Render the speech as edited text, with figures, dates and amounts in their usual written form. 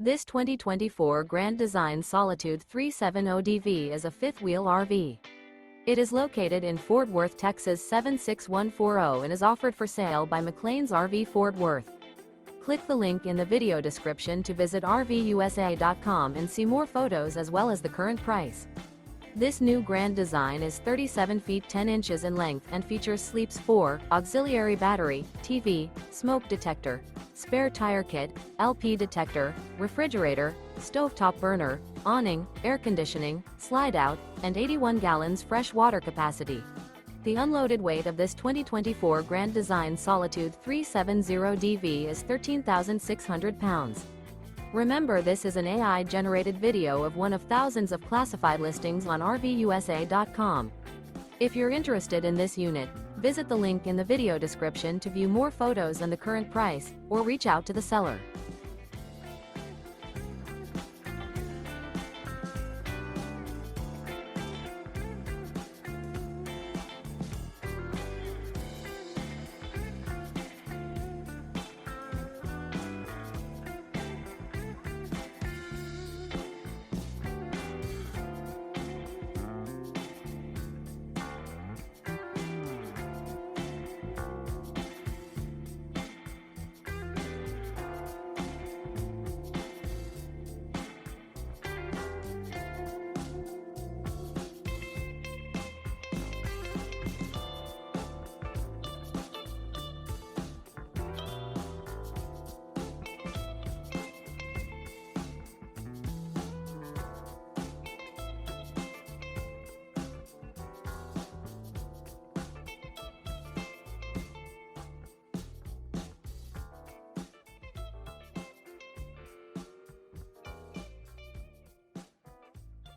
This 2024 Grand Design Solitude 370DV is a fifth-wheel RV. It is located in Fort Worth, Texas 76140 and is offered for sale by McClain's RV Fort Worth. Click the link in the video description to visit RVUSA.com and see more photos as well as the current price. This new Grand Design is 37 feet 10 inches in length and features sleeps 4, auxiliary battery, TV, smoke detector, spare tire kit, LP detector, refrigerator, stovetop burner, awning, air conditioning, slide-out, and 81 gallons fresh water capacity. The unloaded weight of this 2024 Grand Design Solitude 370DV is 13,600 pounds. Remember, this is an AI-generated video of one of thousands of classified listings on RVUSA.com. If you're interested in this unit, visit the link in the video description to view more photos and the current price, or reach out to the seller.